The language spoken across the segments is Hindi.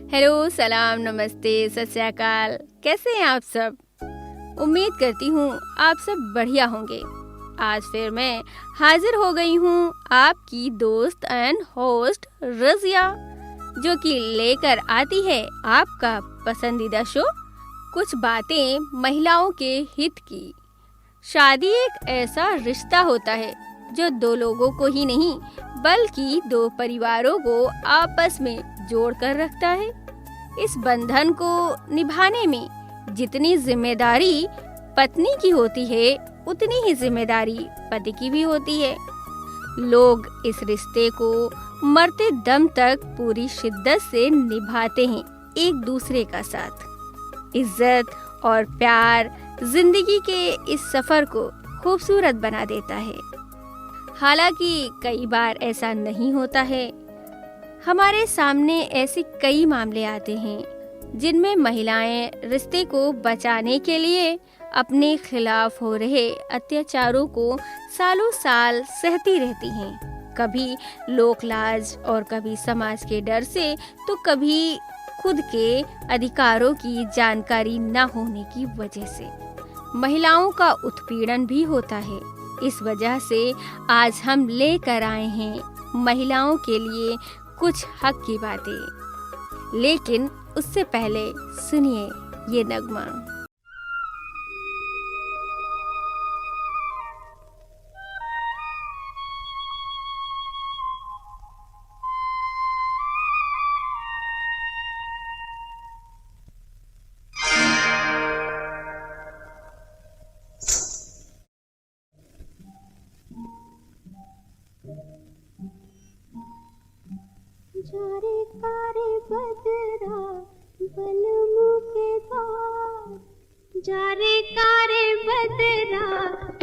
हेलो, सलाम, नमस्ते, सत श्री अकाल। कैसे हैं आप सब? उम्मीद करती हूँ आप सब बढ़िया होंगे। आज फिर मैं हाजिर हो गई हूँ आपकी दोस्त एंड होस्ट रज़िया, जो कि लेकर आती है आपका पसंदीदा शो कुछ बातें महिलाओं के हित की। शादी एक ऐसा रिश्ता होता है जो दो लोगों को ही नहीं बल्कि दो परिवारों को आपस में जोड़ कर रखता है। इस बंधन को निभाने में जितनी जिम्मेदारी पत्नी की होती है उतनी ही जिम्मेदारी पति की भी होती है। लोग इस रिश्ते को मरते दम तक पूरी शिद्दत से निभाते हैं एक दूसरे का साथ। इज्जत और प्यार जिंदगी के इस सफर को खूबसूरत बना देता है। हालांकि कई बार ऐसा नहीं होता है। हमारे सामने ऐसे कई मामले आते हैं जिनमें महिलाएं रिश्ते को बचाने के लिए अपने खिलाफ हो रहे अत्याचारों को सालों साल सहती रहती हैं। कभी लोक लाज और कभी समाज के डर से, तो कभी खुद के अधिकारों की जानकारी न होने की वजह से महिलाओं का उत्पीड़न भी होता है। इस वजह से आज हम लेकर आए हैं महिलाओं के लिए कुछ हक की बातें। लेकिन उससे पहले सुनिए ये नगमा। जारे कारे बदरा बलमु के द्वार, जारे कारे बदरा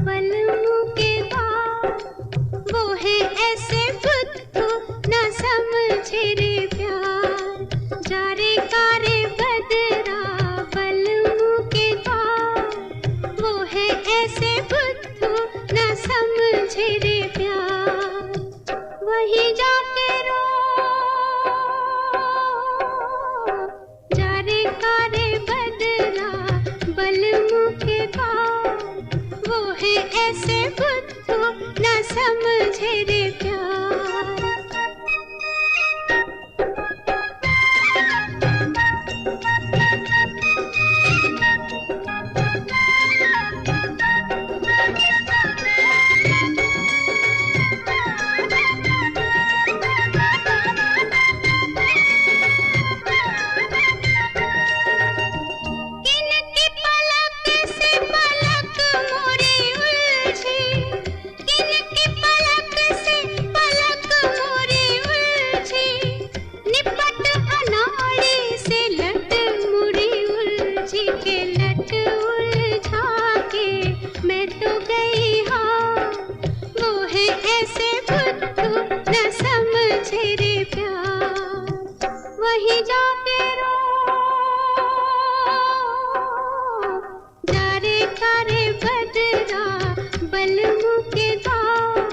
बलमु के द्वार, वो है ऐसे बुद्धू न समझे रे प्यार। जारे कारे बदरा बलमु के द्वार, वो है ऐसे बुद्धू न समझे रे प्यार। वही जाके रो ऐसे बुद्धू न समझे रे प्यार। वही जाके रो जारे कारे बदरा बलमु के द्वार,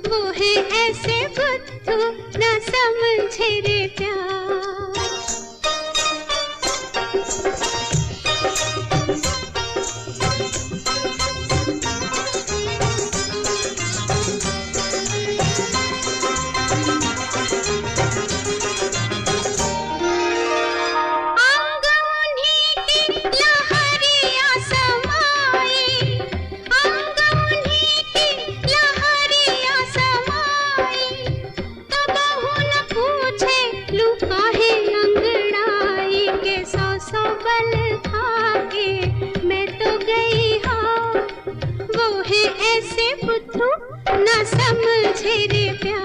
वो है ऐसे बुद्धू न समझे रे प्यार। ऐसे बुद्धू न समझे रे प्यार।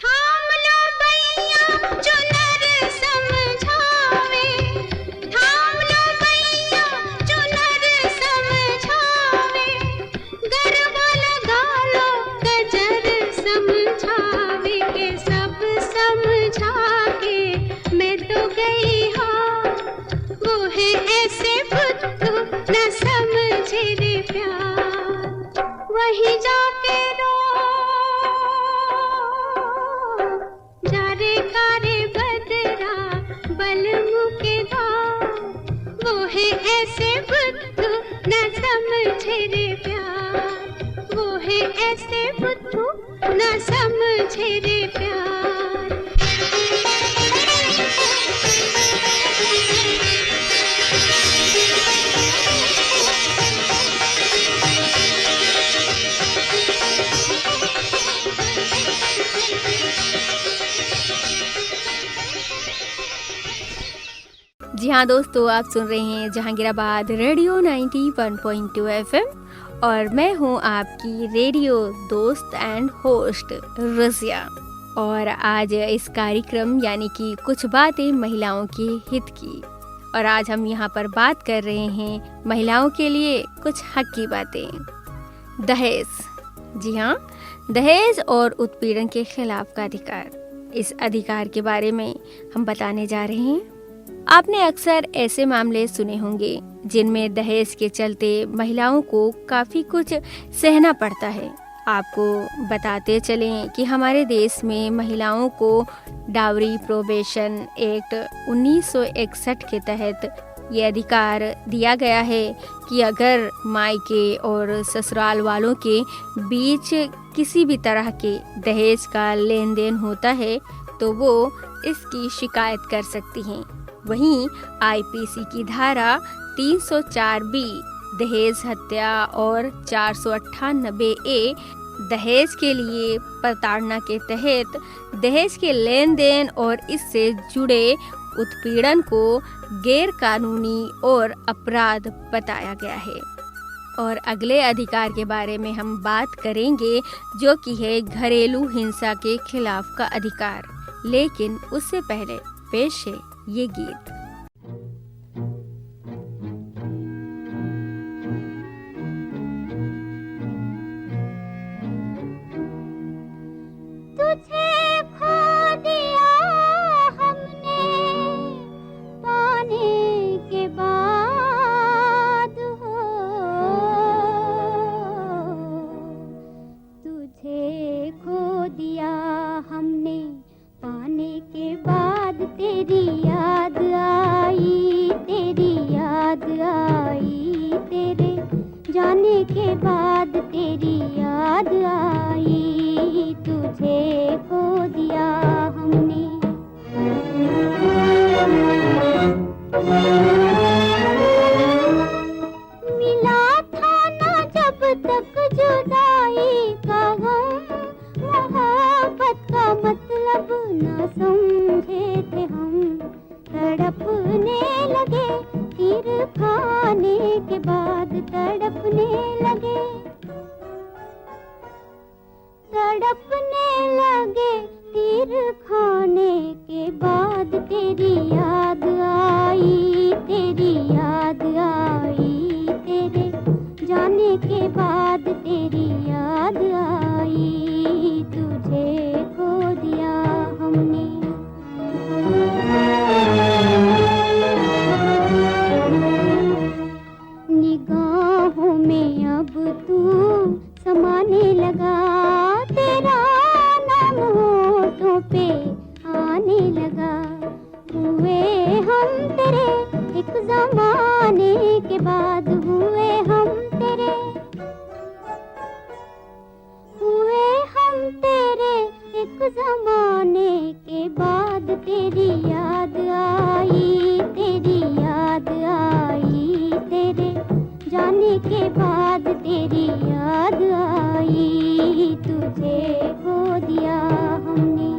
थाम लो भैया जो नर समझावे, थाम लो भैया जो नर समझावे, गरबा लगा लो गजर समझावे के सब समझ है ऐसे बुद्धू न समझे रे प्यार। वही जाके रो जा रे कारे बदरा बलमु के धार। वो है ऐसे बुद्धू न समझे रे प्यार। वो है ऐसे बुद्धू न समझे रे प्यार। जी हाँ दोस्तों, आप सुन रहे हैं जहांगीराबाद रेडियो 91.2 FM और मैं हूँ आपकी रेडियो दोस्त एंड होस्ट रज़िया। और आज इस कार्यक्रम यानी कि कुछ बातें महिलाओं के हित की, और आज हम यहाँ पर बात कर रहे हैं महिलाओं के लिए कुछ हक की बातें। दहेज। जी हाँ, दहेज और उत्पीड़न के खिलाफ का अधिकार, इस अधिकार के बारे में हम बताने जा रहे हैं। आपने अक्सर ऐसे मामले सुने होंगे जिनमें दहेज के चलते महिलाओं को काफ़ी कुछ सहना पड़ता है। आपको बताते चलें कि हमारे देश में महिलाओं को डावरी प्रोबेशन एक्ट 1961 के तहत ये अधिकार दिया गया है कि अगर मायके और ससुराल वालों के बीच किसी भी तरह के दहेज का लेन देन होता है तो वो इसकी शिकायत कर सकती हैं। वहीं आईपीसी की धारा 304B दहेज हत्या और 498A दहेज के लिए प्रताड़ना के तहत दहेज के लेन देन और इससे जुड़े उत्पीड़न को गैर कानूनी और अपराध बताया गया है। और अगले अधिकार के बारे में हम बात करेंगे जो कि है घरेलू हिंसा के खिलाफ का अधिकार। लेकिन उससे पहले पेश है ये गीत। तुझे खो दिया हमने पाने के बाद हो, तुझे खो दिया हमने पाने के बाद तेरी याद आई, तेरी याद आई, तेरे जाने के बाद तेरी याद आई, तुझे खो दिया हमने। मिला था ना जब तक जुदाई का गम, मोहब्बत का मतलब ना समझे थे हम, तड़पने लगे तीर खाने के बाद, तड़पने लगे, तड़पने लगे तीर खाने के बाद तेरी याद आई, तेरी याद आई, तेरे जाने के बाद तेरी याद आई, तुझे खो दिया हमने। निगाहों में अब तू समाने लगा, तेरा नाम होठों पे आने लगा, हुए हम तेरे एक जमाने के बाद, हुए हम तेरे, हुए हम तेरे एक जमाने के बाद, तेरी याद आई, तेरी याद आई, तेरे जाने के बाद तेरी याद आई, तुझे खो दिया हमने।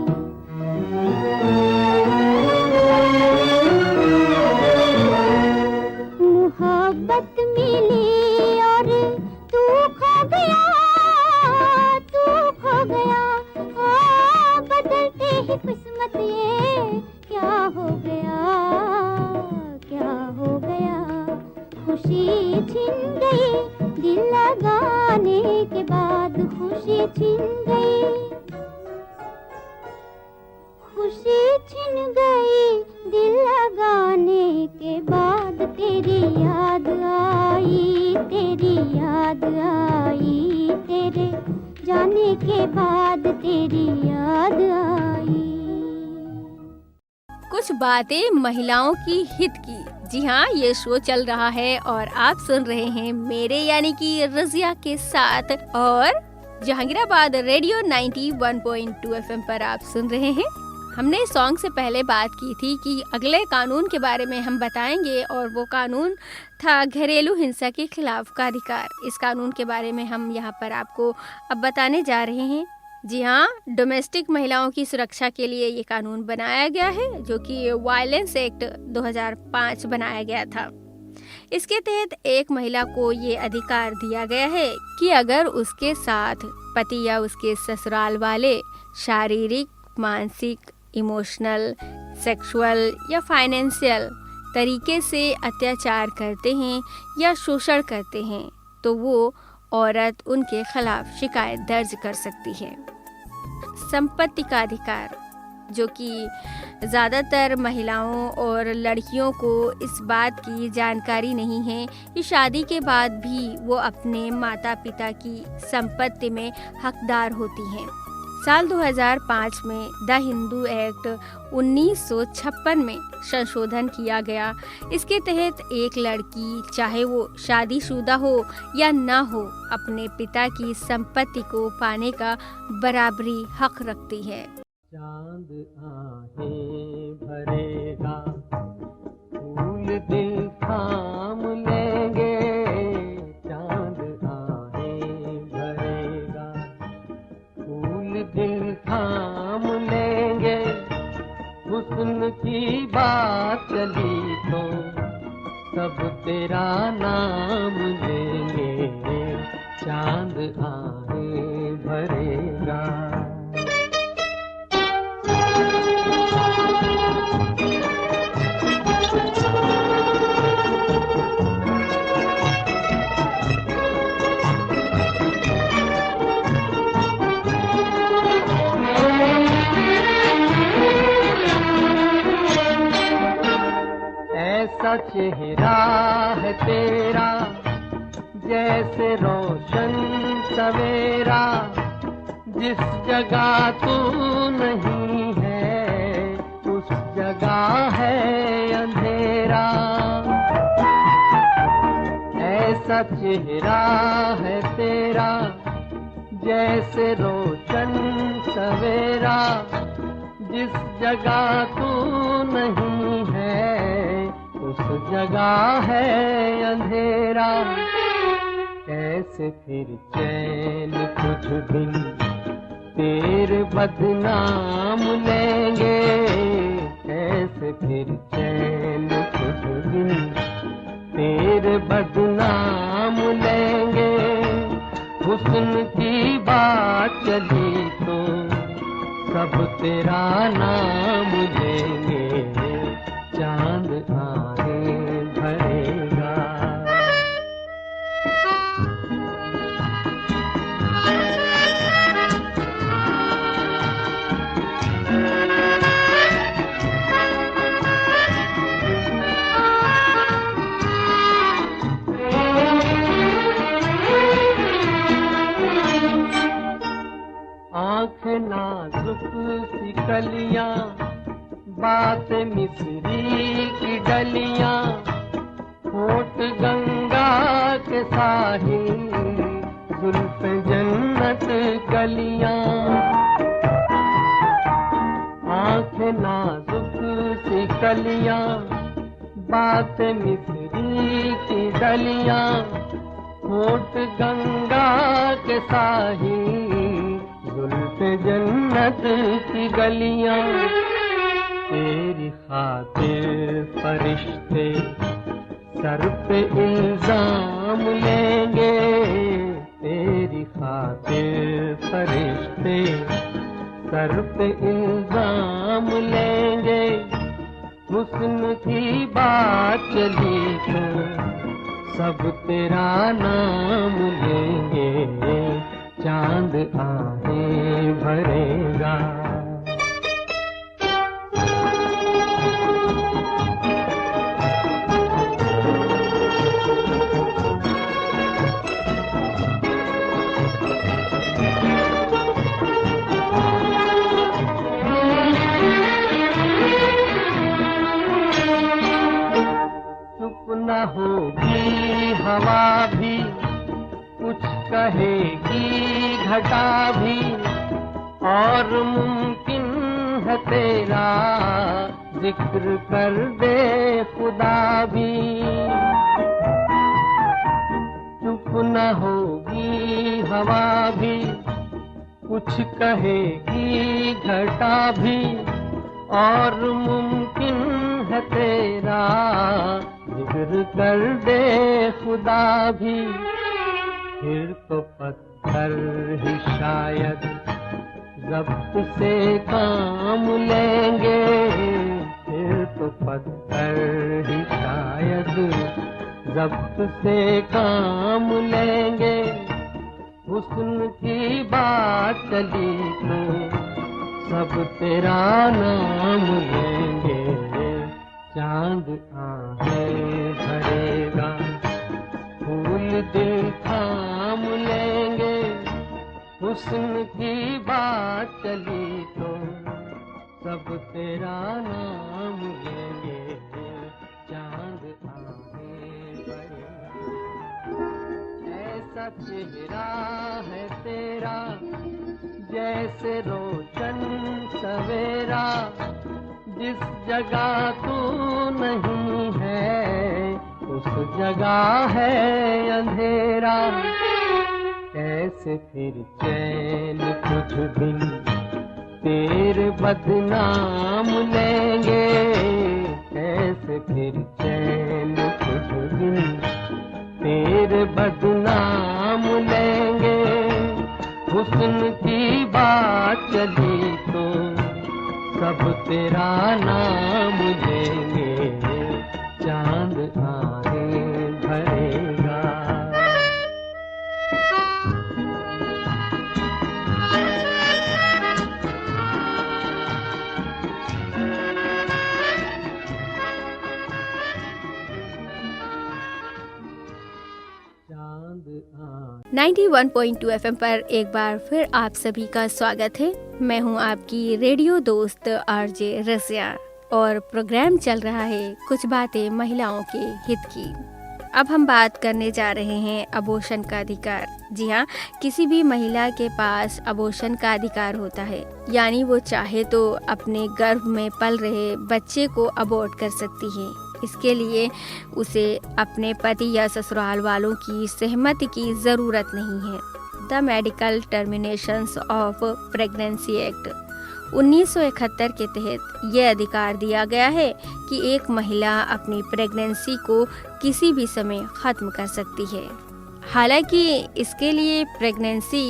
मोहब्बत मिली और तू खो गया, तू खो गया, बदलते ही किस्मत ये क्या हो गया, क्या हो गया। खुशी छिन गई दिल लगाने के बाद, खुशी छिन गई, खुशी छिन गई दिल लगाने के बाद, आई, तेरे जाने के बाद तेरी याद आई। कुछ बातें महिलाओं की हित की। जी हाँ, ये शो चल रहा है और आप सुन रहे हैं मेरे यानी कि रजिया के साथ, और जहांगीराबाद रेडियो 91.2 FM पर आप सुन रहे हैं। हमने सॉन्ग से पहले बात की थी कि अगले कानून के बारे में हम बताएंगे, और वो कानून था घरेलू हिंसा के खिलाफ का अधिकार। इस कानून के बारे में हम यहाँ पर आपको अब बताने जा रहे हैं। जी हाँ, डोमेस्टिक महिलाओं की सुरक्षा के लिए ये कानून बनाया गया है, जो कि वायलेंस एक्ट 2005 बनाया गया था। इसके तहत एक महिला को ये अधिकार दिया गया है कि अगर उसके साथ पति या उसके ससुराल वाले शारीरिक, मानसिक, इमोशनल, सेक्सुअल या फाइनेंशियल तरीके से अत्याचार करते हैं या शोषण करते हैं, तो वो औरत उनके खिलाफ शिकायत दर्ज कर सकती है। संपत्ति का अधिकार, जो कि ज़्यादातर महिलाओं और लड़कियों को इस बात की जानकारी नहीं है कि शादी के बाद भी वो अपने माता पिता की संपत्ति में हकदार होती हैं। साल 2005 में द हिंदू एक्ट 1956 में संशोधन किया गया। इसके तहत एक लड़की, चाहे वो शादीशुदा हो या ना हो, अपने पिता की संपत्ति को पाने का बराबरी हक रखती है। चांद आहें भरेगा, फूल दिल थाम लेंगे। चांद आहें भरेगा, फूल दिल थाम लेंगे। हुस्न की बात चली तो सब तेरा नाम लेंगे। चांद आहें भरेगा। ऐसा चेहरा है तेरा जैसे रोशन सवेरा, जिस जगह तू नहीं है उस जगह है अंधेरा। ऐसा चेहरा है तेरा जैसे रोशन सवेरा, जिस जगह तू नहीं है उस जगह है अंधेरा। कैसे फिर चैन कुछ दिन तेरे बदनाम लेंगे। कैसे फिर चैन कुछ दिन तेरे बदनाम लेंगे। हुस्न की बात चली तो सब तेरा नाम लेंगे। चांद आहें भरेगा। आँख नाजुक सी कलियां, बात मिस्री की डलियां, होठ गंगा के साहिल, जुल्फ जन्नत गलियां। आँख नाजुक सी कलियां, बात मिस्री की डलियां, होठ गंगा के साहिल, जुल्फ जन्नत की गलियां। तेरी खातिर फरिश्ते सर पे इल्जाम लेंगे। तेरी खातिर फरिश्ते सर पे इल्जाम लेंगे। हुस्न की बात चली तो सब तेरा नाम लेंगे। चांद आहें भरेगा। चुप न होगी हवा भी, कुछ कहेगी घटा भी, और मुमकिन है तेरा जिक्र कर दे खुदा भी। चुप न होगी हवा भी, कुछ कहेगी घटा भी, और मुमकिन है तेरा जिक्र कर दे खुदा भी। फिर तो पत्थर ही शायद ज़ब्त से काम लेंगे, फिर तो पत्थर ही शायद ज़ब्त से काम लेंगे। हुस्न की बात चली तो सब तेरा नाम लेंगे। चांद आहें भरेगा, फूल दिल थाम लेंगे। हुस्न की बात चली तो सब तेरा नाम लेंगे। चांद आहें भरेगा, ऐसा चेहरा है तेरा जैसे रोशन सवेरा। जिस जगह तू नहीं है उस जगह है अंधेरा। कैसे फिर चैन कुछ दिन तेरे बदनाम लेंगे, कैसे फिर चैन कुछ दिन तेरे बदनाम लेंगे। हुस्न की बात चली तो सब तेरा नाम लेंगे। चांद आहें भरेगा। चांद 91.2 FM पर एक बार फिर आप सभी का स्वागत है। मैं हूं आपकी रेडियो दोस्त आरजे रसिया और प्रोग्राम चल रहा है कुछ बातें महिलाओं के हित की। अब हम बात करने जा रहे हैं अबॉर्शन का अधिकार। जी हाँ, किसी भी महिला के पास अबॉर्शन का अधिकार होता है, यानी वो चाहे तो अपने गर्भ में पल रहे बच्चे को अबॉर्ट कर सकती है। इसके लिए उसे अपने पति या ससुराल वालों की सहमति की ज़रूरत नहीं है। The medical terminations of pregnancy act 1971 के तहत यह अधिकार दिया गया है कि एक महिला अपनी प्रेगनेंसी को किसी भी समय ख़त्म कर सकती है। हालांकि इसके लिए प्रेगनेंसी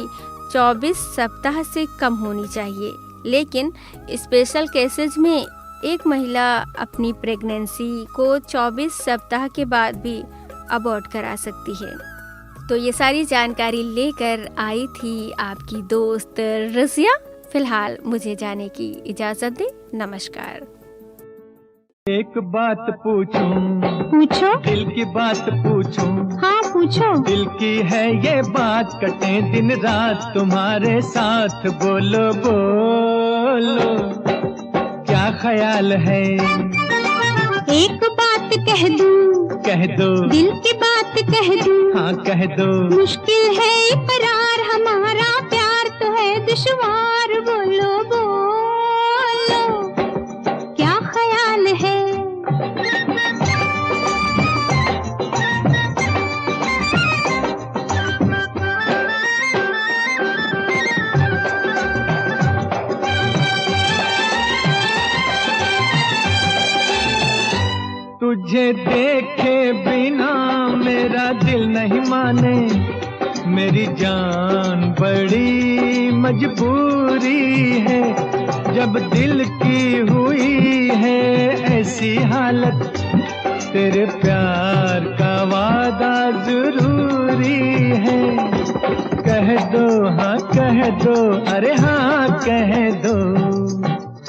24 सप्ताह से कम होनी चाहिए, लेकिन स्पेशल केसेस में एक महिला अपनी प्रेगनेंसी को 24 सप्ताह के बाद भी अबॉर्ट करा सकती है। तो ये सारी जानकारी लेकर आई थी आपकी दोस्त रसिया। फिलहाल मुझे जाने की इजाजत दे। नमस्कार। एक बात पूछूं? पूछो। दिल की बात पूछूं? हाँ पूछो। दिल की है ये बात, कटे दिन रात तुम्हारे साथ। बोलो बोलो क्या ख्याल है? एक बात कह दूं? कह दो। दिल की बात कह दूं? हाँ कह दो। मुश्किल है इकरार, हमारा प्यार तो है दुश्वार। बोलो बोलो क्या ख्याल है? तुझे देखे बिना मेरा दिल नहीं माने, मेरी जान बड़ी मजबूरी है। जब दिल की हुई है ऐसी हालत, तेरे प्यार का वादा जरूरी है। कह दो हाँ कह दो, अरे हाँ कह दो।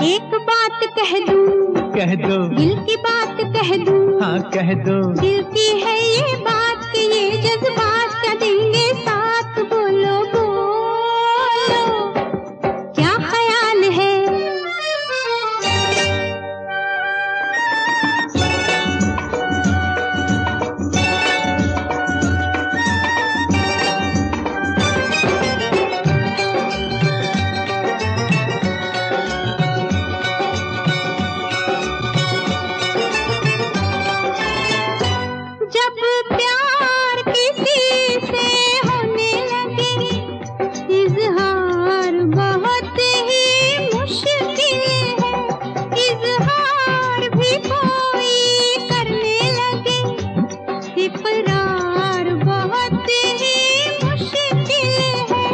एक बात कह दूं? कह दो। दिल की बात कह दूं? हाँ कह दो। दिल की है ये बात कि ये जज्बात क्या देंगे साथ। बोलो बोलो क्या ख्याल है? प्यार किसी से होने लगे, इजहार बहुत ही मुश्किल है, इजहार भी कोई करने लगे, इकरार बहुत ही मुश्किल है।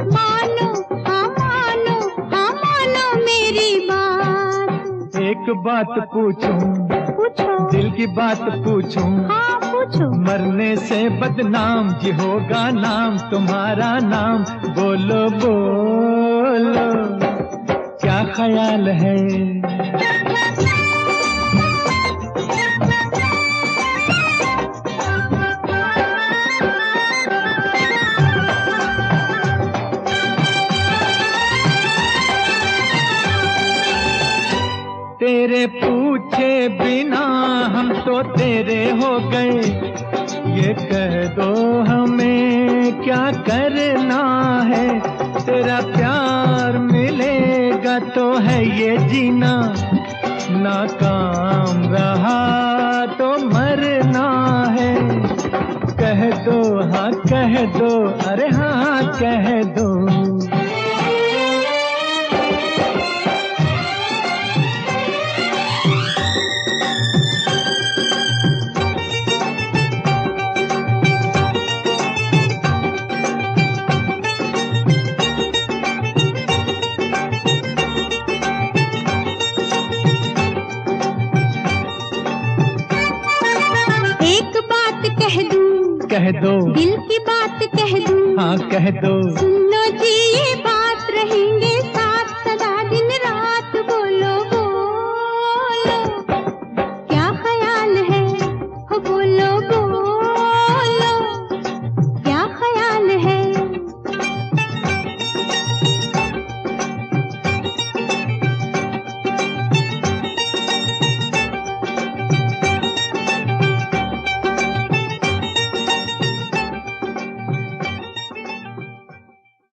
मानो हाँ मानो, हाँ मानो मेरी बात। एक बात पूछूं, पूछो। दिल की बात पूछूं, हाँ पूछो। मरने से बदनाम जी होगा नाम तुम्हारा नाम, बोलो बोलो क्या ख्याल है। तेरे पूछे बिना हम तो तेरे हो गए, ये कह दो हमें क्या करना है। तेरा प्यार मिलेगा तो है ये जीना, नाकाम रहा तो मरना है। कह दो हाँ कह दो, अरे हाँ कह दो। कह दो, कह दो, दिल की बात कह दूं, हाँ कह दो। सुन लो जी ये